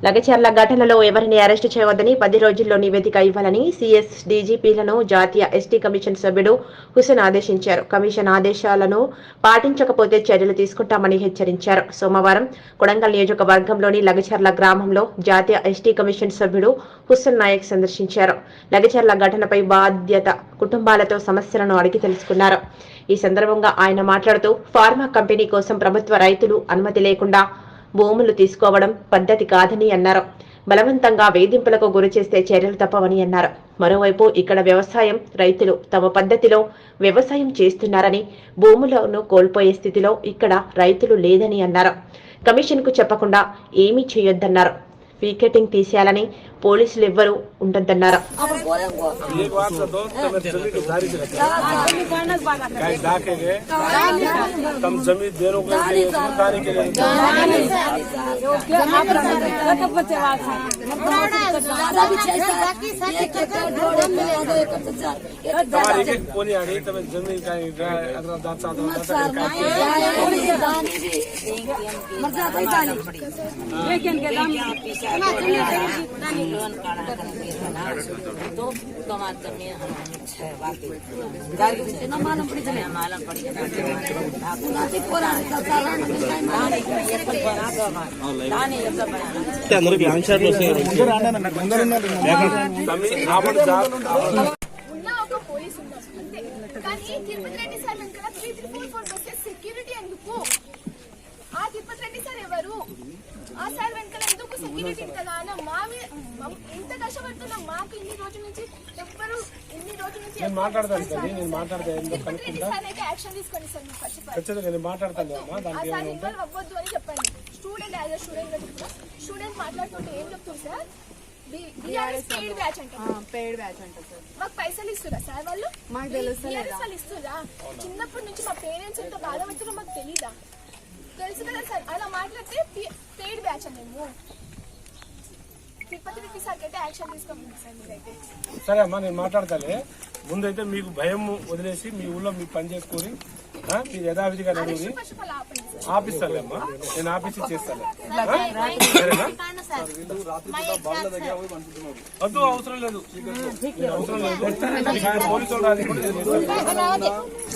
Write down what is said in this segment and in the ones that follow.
లగచర్ల ఘటనలో ఎవరిని అరెస్టు చేయవద్దని 10 రోజుల్లో నివేదిక ఇవ్వాలని సీఎస్ డీజీపీలను జాతీయ ఎస్టీ కమిషన్ సభ్యుడు హుసేన్ ఆదేశించారు. కమిషన్ ఆదేశాలను పాటించకపోతే చర్యలు తీసుకుంటామని హెచ్చరించారు. సోమవారం కొడంగల్ నియోజకవర్గంలోని లగచర్ల గ్రామంలో జాతీయ ఎస్టీ కమిషన్ సభ్యుడు హుస్సేన్ నాయక్ సందర్శించారు. లగచర్ల ఘటనపై బాధ్యత కుటుంబాలతో సమస్యలను అడిగి తెలుసుకున్నారు. ఈ సందర్భంగా ఆయన మాట్లాడుతూ ఫార్మా కంపెనీ కోసం ప్రభుత్వ రైతులు అనుమతి లేకుండా భూములు తీసుకోవడం పద్ధతి కాదని అన్నారు. బలవంతంగా వేధింపులకు గురి చేస్తే చర్యలు తప్పవని అన్నారు. మరోవైపు ఇక్కడ వ్యవసాయం రైతులు తమ పద్ధతిలో వ్యవసాయం చేస్తున్నారని, భూములను కోల్పోయే స్థితిలో ఇక్కడ రైతులు లేదని అన్నారు. కమిషన్ కు చెప్పకుండా ఏమీ చేయొద్దన్నారు. వికెటింగ్ తీసేయాలని పోలీసులు ఎవ్వరూ ఉండొద్దన్నారు. तो कमाल जमीन मालूम पड़ी సెక్యూరిటీ ఎందుకు ఆ తిరుపతి రెడ్డి సార్ ఎవరు ఆ సార్ వెనకాల ఎందుకు సెక్యూరిటీ కదా అన్న ఇంత కష్టపడుతున్నాం మాకు ఇన్ని రోజుల నుంచి ఎవ్వరు ఇన్ని రోజుల నుంచి యాక్షన్ తీసుకోండి సార్ ఇన్వాల్వ్ అవ్వద్దు అని చెప్పండి. స్టూడెంట్ యాజ్ అ స్టూడెంట్ మాట్లాడుతుంటే ఏం చెప్తుంది సార్? పెయిడ్ బ్యాచ్ అంట మాకు పైసలు ఇస్తురా సార్? వాళ్ళు వాళ్ళు ఇస్తురా? చిన్నప్పటి నుంచి మా పేరెంట్స్ ఎంత బాధపడుతున్నా మాకు తెలీదా? తెలుసు కదా సార్. అలా మాట్లాడితే పెయిడ్ బ్యాచ్ అని మేము తిరుపతి రెడ్డి సార్ అయితే యాక్షన్ తీసుకోండి సార్. మీరైతే సరే అమ్మా, నేను మాట్లాడతాలే. ముందైతే మీకు భయం వదిలేసి మీ ఊళ్ళో మీకు పని చేసుకొని మీరు యథావిధిగా నడువుని ఆపిస్తాలే అమ్మా. నేను ఆఫీస్ చేస్తాను. వద్దు, అవసరం లేదు, అవసరం లేదు. పోలీసు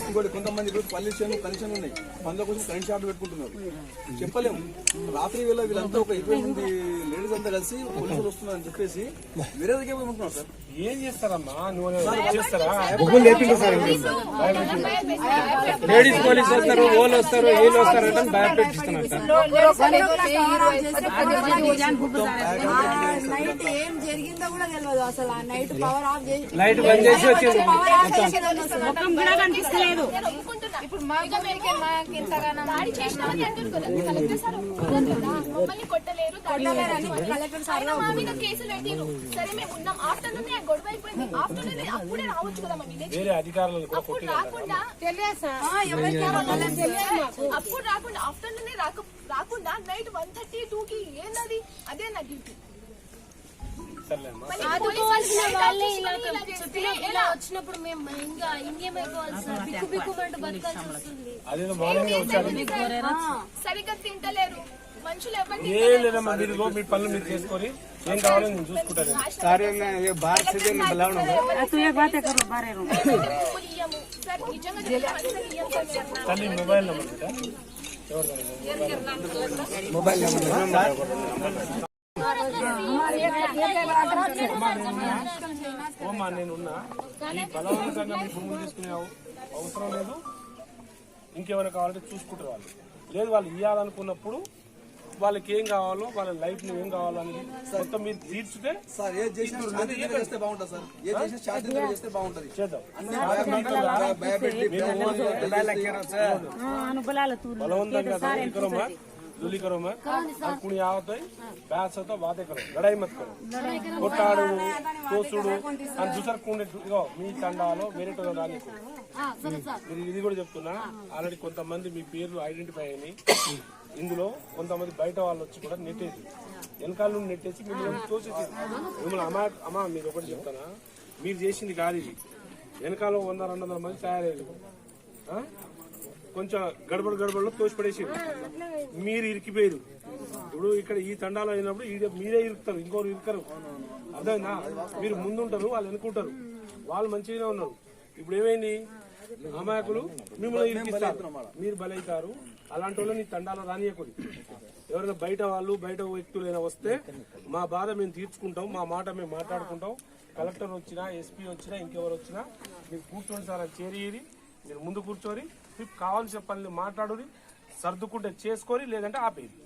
ఇంకోటి కొంతమంది పొల్యూషన్ కనెక్షన్ ఉన్నాయి, పనుల కోసం కరెంట్ షాప్ పెట్టుకుంటున్నారు. చెప్పలేము. రాత్రి వేళ వీళ్ళంతా ఒక 20 మంది లేడీస్ అంతా కలిసి పోలీసులు వస్తున్నారని చెప్పేసి వేరే దగ్గర పోయి సార్. ఏం చేస్తారమ్మా? నువ్వు చేస్తారా? లేడీస్ పోలీసు వస్తారు, వాళ్ళు వస్తారు, వీళ్ళు వస్తారు అంటే భయపెట్టిస్తున్నారు సార్. నైట్ ఏం జరిగిందో కూడా తెలియదు అసలు. ఆ నైట్ పవర్ ఆఫ్ చేసి లైట్ బంద్ చేసి వచ్చింది. కనిపిస్తలేదు. ఇప్పుడు మమ్మల్ని కొట్టలేరు మా మీద కేసులు పెట్టిరు. సరే మేము ఉన్నాం. ఆఫ్టర్నూన్ గొడవ అయిపోయింది. ఆఫ్టర్నూన్ అప్పుడే రావచ్చు కదా మా విలేజ్. అప్పుడు రాకుండా అప్పుడు రాకుండా ఆఫ్టర్నూన్ రాకుండా నైట్ 1:32కి ఏంటది? అదే నా డ్యూటీ. ఆదుకోవాల్సిన వాళ్ళే ఇలా వచ్చినప్పుడు మేము ఇంకా ఇంకేమైపోవాలి సార్? బిక్కు బిక్కుమంటూ బతకాల్సి వస్తుంది. సరిగ్గా తింటలేరు మనుషులు. ఎవరు మీ పనులు మీరు చేసుకొని ఏం కావాలో నేను చూసుకుంటాను. తల్లి మొబైల్ నెంబర్ ఓమా, నేనున్నా. ఈ బలవంతంగా మీ భూములు తీసుకునే అవసరం లేదు. ఇంకేమైనా కావాలంటే చూసుకుంటారు వాళ్ళు. లేదు, వాళ్ళు ఇవ్వాలనుకున్నప్పుడు వాళ్ళకి ఏం కావాలో, వాళ్ళ లైఫ్ లో ఏం కావాలో అని మొత్తం మీరు తీర్చుతే సార్ ఏం చేస్తే బాగుంటుంది సార్. ఏ చేస్తే బాగుంటుంది చేద్దాం. బలవంతంగా जुली करो मैं और कुणी आवत है बैस होता बातें करो, लड़ाई मत करो. కొట్టాడు తోసుడు అని చూసారు. కుండె మీ తండాలో వేరేటో రానికి మీరు ఇది కూడా చెప్తున్నా. ఆల్రెడీ కొంతమంది మీ పేర్లు ఐడెంటిఫై అయినాయి. ఇందులో కొంతమంది బయట వాళ్ళు వచ్చి కూడా నెట్టేసి వెనకాల నుండి నెట్టేసి మిమ్మల్ని తోసేసి మిమ్మల్ని అమ్మా మీరు ఒకటి చెప్తానా, మీరు చేసింది కాదు ఇది. వెనకాల 100-200 మంది తయారయ్యారు. కొంచెం గడబడలో తోసిపడేసి మీరు ఇరికిపోయారు. ఇప్పుడు ఇక్కడ ఈ తండాలో అయినప్పుడు మీరే ఇరుకుతారు, ఇంకోరు ఇరుకరు. అర్థమైందా? మీరు ముందుంటారు, వాళ్ళు వెనుకుంటారు. వాళ్ళు మంచిగానే ఉన్నారు. ఇప్పుడు ఏమైంది, అమాయకులు మిమ్మల్ని ఇరికిస్తారు, మీరు బలైతారు. అలాంటి వాళ్ళని తండాలో రానియకూడదు. ఎవరైనా బయట వ్యక్తులైనా వస్తే మా బాధ మేము తీర్చుకుంటాం, మా మాట మేము మాట్లాడుకుంటాం. కలెక్టర్ వచ్చినా, ఎస్పీ వచ్చినా, ఇంకెవరు వచ్చినా మీరు కూర్చోండి సార్ అని చేరి మీరు ముందు కూర్చోరి, మీకు కావాల్సిన పనులు మాట్లాడుని, సర్దుకుంటే చేసుకొని, లేదంటే ఆపేది.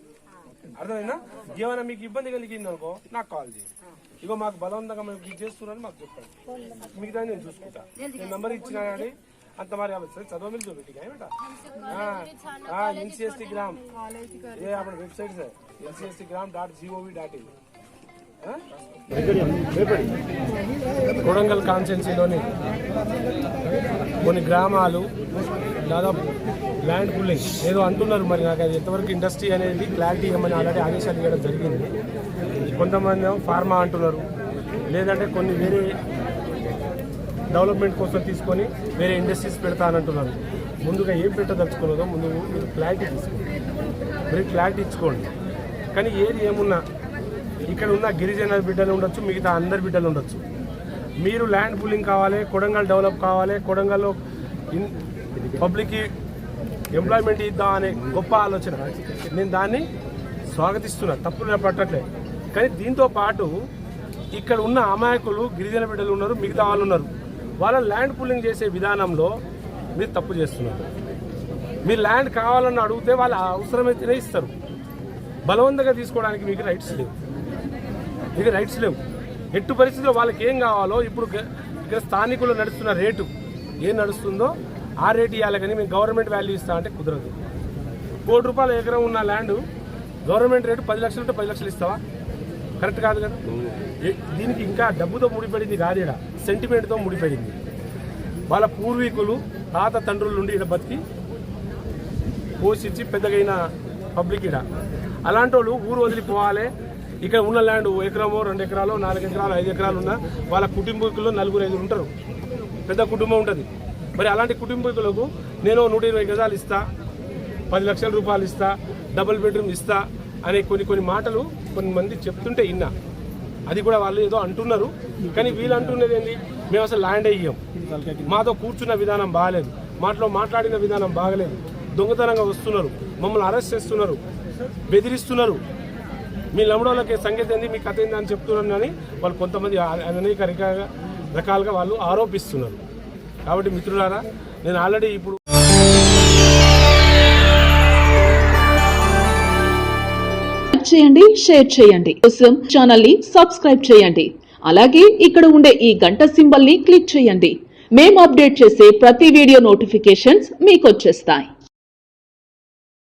అర్థమైనా? ఏమైనా మీకు ఇబ్బంది కలిగింది అనుకో నాకు కాల్ చేయండి. ఇగో మాకు బలవంతంగా మేము ఇది చేస్తున్నారని మాకు చెప్పండి, మిగతా నేను చూసుకుంటా. నేను నంబర్ ఇచ్చినా కానీ అంత మరి चलो मिल जो बेटी बेटा। हाँ NCST ग्राम ये अपने वेबसाइट से ncstgram.gov.in కొడంగల్ కాన్స్టిట్యున్సీలోని కొన్ని గ్రామాలు దాదాపు ల్యాండ్ పుల్లింగ్ ఏదో అంటున్నారు. మరి నాకు అది ఎంతవరకు ఇండస్ట్రీ అనేది క్లారిటీ ఇవ్వమని ఆల్రెడీ ఆదేశాలు ఇవ్వడం జరిగింది. కొంతమంది ఫార్మా అంటున్నారు, లేదంటే కొన్ని వేరే డెవలప్మెంట్ కోసం తీసుకొని వేరే ఇండస్ట్రీస్ పెడతానంటున్నారు. ముందుగా ఏం పెట్టదలుచుకున్నదో ముందు మీరు క్లారిటీ తీసుకోండి, మీరు క్లారిటీ ఇచ్చుకోండి. కానీ ఏది ఏమున్నా ఇక్కడ ఉన్న గిరిజన బిడ్డలు ఉండొచ్చు, మిగతా అందరి బిడ్డలు ఉండొచ్చు. మీరు ల్యాండ్ పూలింగ్ కావాలి, కొడంగల్ డెవలప్ కావాలి, కొడంగల్లో పబ్లిక్కి ఎంప్లాయ్మెంట్ ఇద్దాం అనే గొప్ప ఆలోచన. నేను దాన్ని స్వాగతిస్తున్నా, తప్పులు పట్టట్లేదు. కానీ దీంతో పాటు ఇక్కడ ఉన్న అమాయకులు గిరిజన బిడ్డలు ఉన్నారు, మిగతా వాళ్ళు ఉన్నారు. వాళ్ళ ల్యాండ్ పూలింగ్ చేసే విధానంలో మీరు తప్పు చేస్తున్నారు. మీరు ల్యాండ్ కావాలని అడిగితే వాళ్ళు అవసరమైతేనే ఇస్తారు. బలవంతంగా తీసుకోవడానికి మీకు రైట్స్ లేవు. ఎట్టు పరిస్థితుల్లో వాళ్ళకి ఏం కావాలో ఇప్పుడు ఇక్కడ స్థానికులు నడుస్తున్న రేటు ఏం నడుస్తుందో ఆ రేటు ఇవ్వాలి. కానీ మేము గవర్నమెంట్ వాల్యూ ఇస్తా అంటే కుదరదు. ₹1 కోటి ఎకరం ఉన్న ల్యాండ్ గవర్నమెంట్ రేటు 10 లక్షలు ఉంటే 10 లక్షలు ఇస్తావా? కరెక్ట్ కాదు కదా. దీనికి ఇంకా డబ్బుతో ముడిపడింది కాదు, ఇక్కడ సెంటిమెంట్తో ముడిపడింది. వాళ్ళ పూర్వీకులు తాత తండ్రుల నుండి ఇక్కడ బతికి పోషించి పెద్దగైన పబ్లిక్ ఇక్కడ. అలాంటి వాళ్ళు ఊరు వదిలిపోవాలి. ఇక్కడ ఉన్న ల్యాండ్ 1 ఎకరమో 2 ఎకరాలు 4 ఎకరాలు 5 ఎకరాలు ఉన్న వాళ్ళ కుటుంబీకుల్లో 4-5 ఉంటారు, పెద్ద కుటుంబం ఉంటుంది. మరి అలాంటి కుటుంబీకులకు నేను 120 గజాలు ఇస్తా, 10 లక్షల రూపాయలు ఇస్తా, డబుల్ బెడ్రూమ్ ఇస్తా అనే కొన్ని మాటలు కొంతమంది చెప్తుంటే విన్నా. అది కూడా వాళ్ళు ఏదో అంటున్నారు. కానీ వీళ్ళు అంటున్నది ఏంటి, మేము అసలు ల్యాండ్ ఇయ్యం, మాతో కూర్చున్న విధానం బాగలేదు, మాట్లాడిన విధానం బాగలేదు, దొంగతనంగా వస్తున్నారు, మమ్మల్ని అరెస్ట్ చేస్తున్నారు, బెదిరిస్తున్నారు, మీ లమ్డోళ్ళకి సంగతి ఏంది, మీ కథ ఏంది అని చెప్తున్నారు. కానీ వాళ్ళు కొంతమంది అనేక రకాలుగా వాళ్ళు ఆరోపిస్తున్నారు. కాబట్టి మిత్రులారా, నేను ఆల్రెడీ ఇప్పుడు చేయండి, షేర్ చేయండి, కోసం ఛానల్ ని సబ్స్క్రైబ్ చేయండి. అలాగే ఇక్కడ ఉండే ఈ గంట సింబల్ ని క్లిక్ చేయండి. మేము అప్డేట్ చేసే ప్రతి వీడియో నోటిఫికేషన్స్ మీకు వచ్చేస్తాయి.